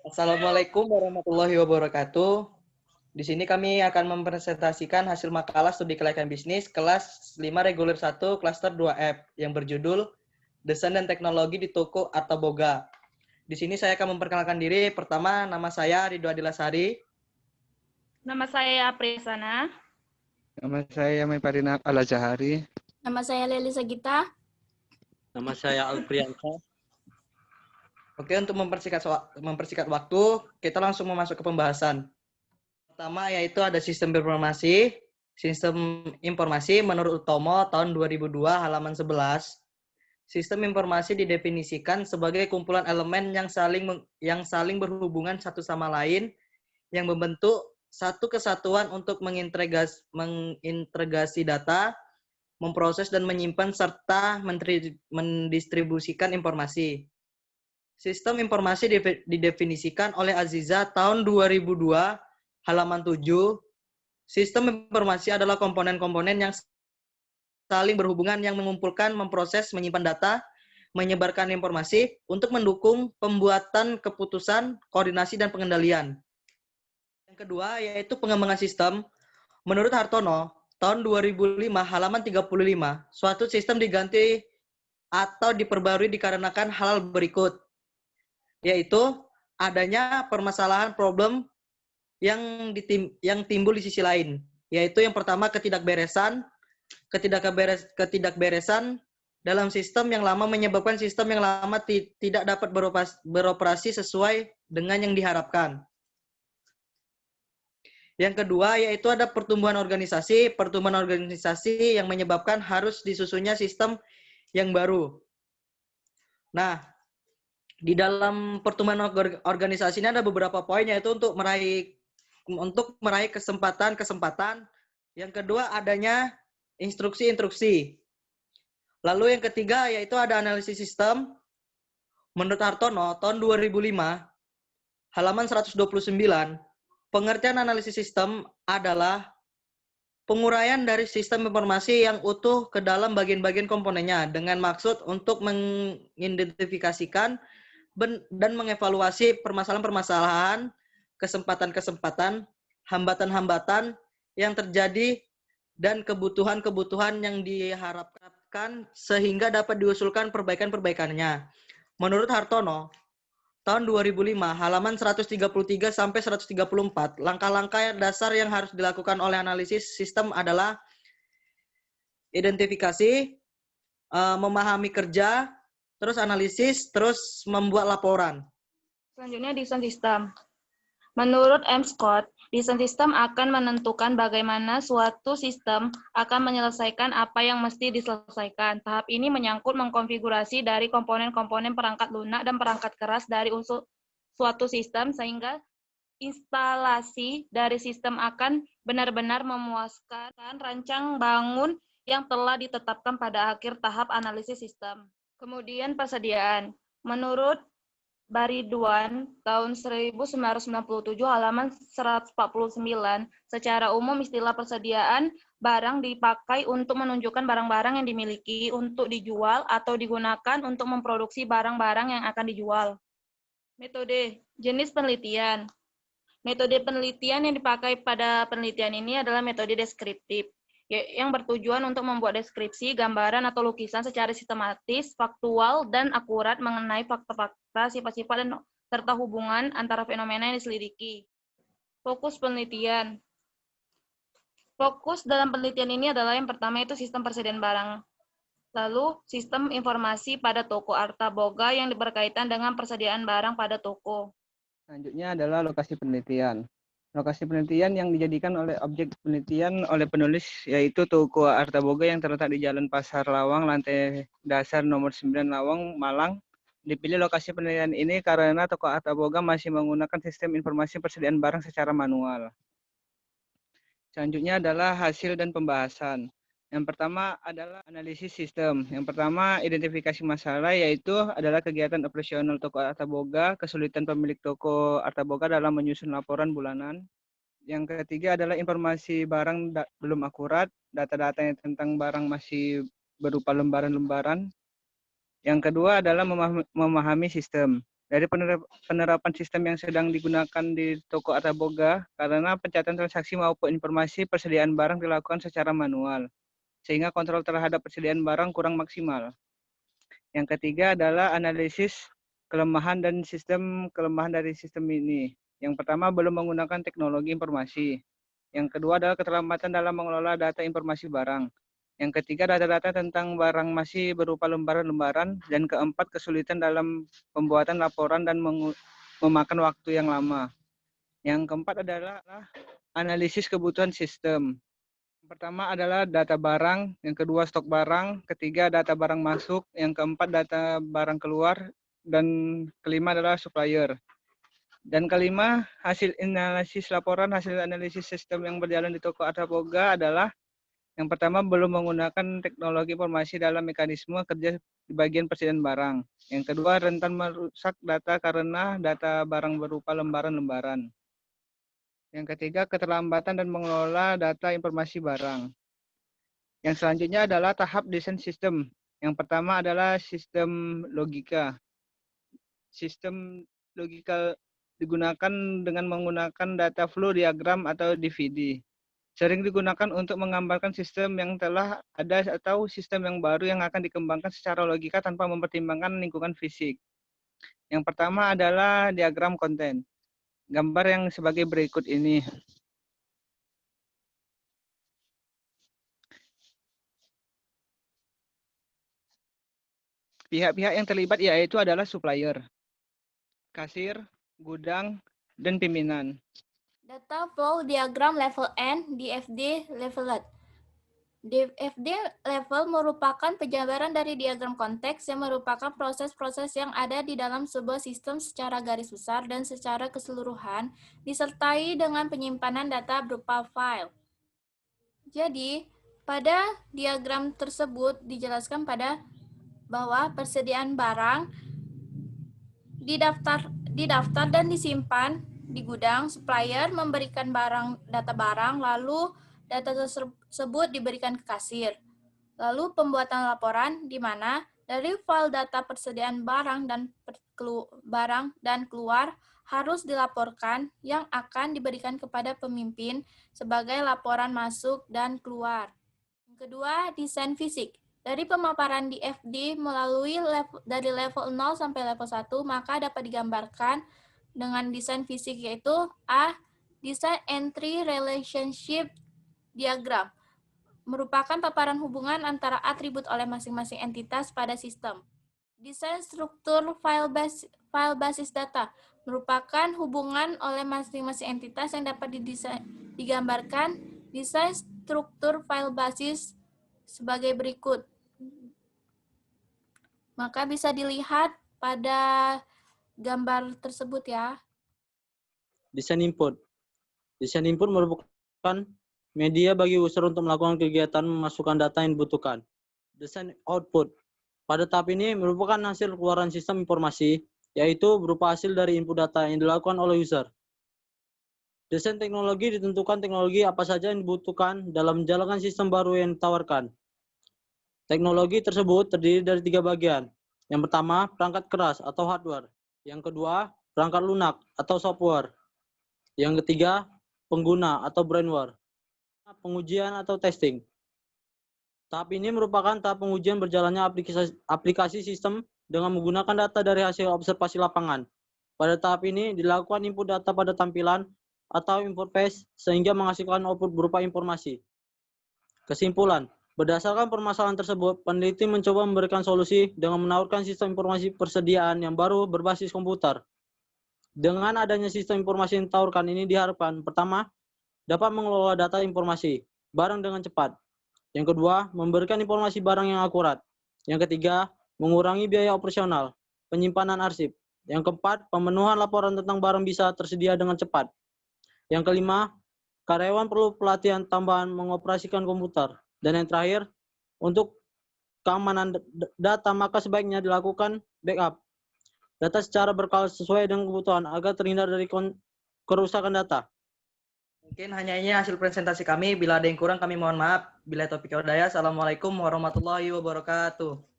Assalamualaikum warahmatullahi wabarakatuh. Di sini kami akan mempresentasikan hasil makalah studi kelayakan bisnis kelas 5 reguler 1 klaster 2F yang berjudul Desain dan Teknologi di Toko Arta Boga. Di sini saya akan memperkenalkan diri. Pertama, nama saya Ridho Adilasari. Nama saya Priyasana. Nama saya Maiparina Al-Azhari. Nama saya Leli Sagita. Nama saya Alpriansa. Oke, untuk mempersingkat waktu, kita langsung masuk ke pembahasan. Pertama yaitu ada sistem informasi. Sistem informasi menurut Utomo tahun 2002 halaman 11. Sistem informasi didefinisikan sebagai kumpulan elemen yang saling berhubungan satu sama lain yang membentuk satu kesatuan untuk mengintegrasi data, memproses dan menyimpan serta mendistribusikan informasi. Sistem informasi didefinisikan oleh Aziza tahun 2002 halaman 7. Sistem informasi adalah komponen-komponen yang saling berhubungan yang mengumpulkan, memproses, menyimpan data, menyebarkan informasi untuk mendukung pembuatan keputusan, koordinasi, dan pengendalian. Yang kedua yaitu pengembangan sistem. Menurut Hartono, tahun 2005 halaman 35, suatu sistem diganti atau diperbarui dikarenakan hal berikut, yaitu adanya permasalahan problem yang timbul di sisi lain, yaitu yang pertama ketidakberesan dalam sistem yang lama menyebabkan sistem yang lama tidak dapat beroperasi sesuai dengan yang diharapkan. Yang kedua yaitu ada pertumbuhan organisasi yang menyebabkan harus disusunnya sistem yang baru. Nah, di dalam pertumbuhan organisasi ini ada beberapa poin, yaitu untuk meraih kesempatan. Yang kedua adanya instruksi. Lalu yang ketiga yaitu ada analisis sistem. Menurut Hartono tahun 2005 halaman 129, pengertian analisis sistem adalah penguraian dari sistem informasi yang utuh ke dalam bagian-bagian komponennya dengan maksud untuk mengidentifikasikan dan mengevaluasi permasalahan-permasalahan, kesempatan-kesempatan, hambatan-hambatan yang terjadi, dan kebutuhan-kebutuhan yang diharapkan sehingga dapat diusulkan perbaikan-perbaikannya. Menurut Hartono, tahun 2005, halaman 133 sampai 134, langkah-langkah dasar yang harus dilakukan oleh analisis sistem adalah identifikasi, memahami kerja, terus analisis, terus membuat laporan. Selanjutnya desain sistem. Menurut M. Scott, desain sistem akan menentukan bagaimana suatu sistem akan menyelesaikan apa yang mesti diselesaikan. Tahap ini menyangkut mengkonfigurasi dari komponen-komponen perangkat lunak dan perangkat keras dari unsur suatu sistem sehingga instalasi dari sistem akan benar-benar memuaskan rancang bangun yang telah ditetapkan pada akhir tahap analisis sistem. Kemudian persediaan. Menurut Baridwan tahun 1997 halaman 149, secara umum istilah persediaan barang dipakai untuk menunjukkan barang-barang yang dimiliki untuk dijual atau digunakan untuk memproduksi barang-barang yang akan dijual. Metode, jenis penelitian. Metode penelitian yang dipakai pada penelitian ini adalah metode deskriptif, yang bertujuan untuk membuat deskripsi, gambaran, atau lukisan secara sistematis, faktual, dan akurat mengenai fakta-fakta, sifat-sifat, dan serta hubungan antara fenomena yang diselidiki. Fokus penelitian. Fokus dalam penelitian ini adalah yang pertama itu sistem persediaan barang. Lalu, sistem informasi pada toko Arta Boga yang berkaitan dengan persediaan barang pada toko. Selanjutnya adalah lokasi penelitian. Lokasi penelitian yang dijadikan oleh objek penelitian oleh penulis yaitu Toko Arta Boga yang terletak di Jalan Pasar Lawang, lantai dasar nomor 9 Lawang, Malang. Dipilih lokasi penelitian ini karena Toko Arta Boga masih menggunakan sistem informasi persediaan barang secara manual. Selanjutnya adalah hasil dan pembahasan. Yang pertama adalah analisis sistem. Yang pertama, identifikasi masalah, yaitu adalah kegiatan operasional Toko Arta Boga, kesulitan pemilik Toko Arta Boga dalam menyusun laporan bulanan. Yang ketiga adalah informasi barang belum akurat, data-data yang tentang barang masih berupa lembaran-lembaran. Yang kedua adalah memahami sistem. dari penerapan sistem yang sedang digunakan di toko Ataboga karena pencatatan transaksi maupun informasi persediaan barang dilakukan secara manual, sehingga kontrol terhadap persediaan barang kurang maksimal. Yang ketiga adalah analisis kelemahan dari sistem ini. Yang pertama, belum menggunakan teknologi informasi. Yang kedua adalah keterlambatan dalam mengelola data informasi barang. Yang ketiga, data-data tentang barang masih berupa lembaran-lembaran. Dan keempat, kesulitan dalam pembuatan laporan dan memakan waktu yang lama. Yang keempat adalah analisis kebutuhan sistem. Yang pertama adalah data barang, yang kedua stok barang, ketiga data barang masuk, yang keempat data barang keluar, dan kelima adalah supplier. Dan kelima, hasil analisis laporan, hasil analisis sistem yang berjalan di toko Ataboga adalah yang pertama, belum menggunakan teknologi informasi dalam mekanisme kerja di bagian persediaan barang. Yang kedua, rentan merusak data karena data barang berupa lembaran-lembaran. Yang ketiga, keterlambatan dan mengelola data informasi barang. Yang selanjutnya adalah tahap desain sistem. Yang pertama adalah sistem logika. Sistem logika digunakan dengan menggunakan data flow diagram atau DVD. Sering digunakan untuk menggambarkan sistem yang telah ada atau sistem yang baru yang akan dikembangkan secara logika tanpa mempertimbangkan lingkungan fisik. Yang pertama adalah diagram konten. Gambar yang sebagai berikut ini. Pihak-pihak yang terlibat yaitu adalah supplier, kasir, gudang, dan pimpinan. Data flow diagram level N, DFD leveled. DFD level merupakan penjabaran dari diagram konteks yang merupakan proses-proses yang ada di dalam sebuah sistem secara garis besar dan secara keseluruhan, disertai dengan penyimpanan data berupa file. Jadi, pada diagram tersebut dijelaskan bahwa persediaan barang didaftar dan disimpan di gudang. Supplier memberikan data barang, lalu data tersebut diberikan ke kasir. Lalu pembuatan laporan di mana dari file data persediaan barang dan keluar harus dilaporkan yang akan diberikan kepada pemimpin sebagai laporan masuk dan keluar. Yang kedua, desain fisik. Dari pemaparan DFD dari level 0 sampai level 1, maka dapat digambarkan dengan desain fisik yaitu A. Desain Entry Relationship Diagram. Merupakan paparan hubungan antara atribut oleh masing-masing entitas pada sistem. Desain struktur file basis data. Merupakan hubungan oleh masing-masing entitas yang dapat digambarkan. Desain struktur file basis sebagai berikut. Maka bisa dilihat pada gambar tersebut ya. Desain input. Desain input merupakan media bagi user untuk melakukan kegiatan memasukkan data yang dibutuhkan. Desain output. Pada tahap ini merupakan hasil keluaran sistem informasi, yaitu berupa hasil dari input data yang dilakukan oleh user. Desain teknologi ditentukan teknologi apa saja yang dibutuhkan dalam menjalankan sistem baru yang ditawarkan. Teknologi tersebut terdiri dari 3 bagian. Yang pertama, perangkat keras atau hardware. Yang kedua, perangkat lunak atau software. Yang ketiga, pengguna atau brainware. Pengujian atau testing. Tahap ini merupakan tahap pengujian berjalannya aplikasi sistem dengan menggunakan data dari hasil observasi lapangan. Pada tahap ini dilakukan input data pada tampilan atau import paste sehingga menghasilkan output berupa informasi. Kesimpulan, berdasarkan permasalahan tersebut, peneliti mencoba memberikan solusi dengan menawarkan sistem informasi persediaan yang baru berbasis komputer. Dengan adanya sistem informasi yang ditawarkan ini diharapkan, pertama, dapat mengelola data informasi barang dengan cepat. Yang kedua, memberikan informasi barang yang akurat. Yang ketiga, mengurangi biaya operasional, penyimpanan arsip. Yang keempat, pemenuhan laporan tentang barang bisa tersedia dengan cepat. Yang kelima, karyawan perlu pelatihan tambahan mengoperasikan komputer. Dan yang terakhir, untuk keamanan data maka sebaiknya dilakukan backup data secara berkala sesuai dengan kebutuhan agar terhindar dari kerusakan data. Mungkin hanya ini hasil presentasi kami. Bila ada yang kurang kami mohon maaf. Bila topik hidayah. Assalamualaikum warahmatullahi wabarakatuh.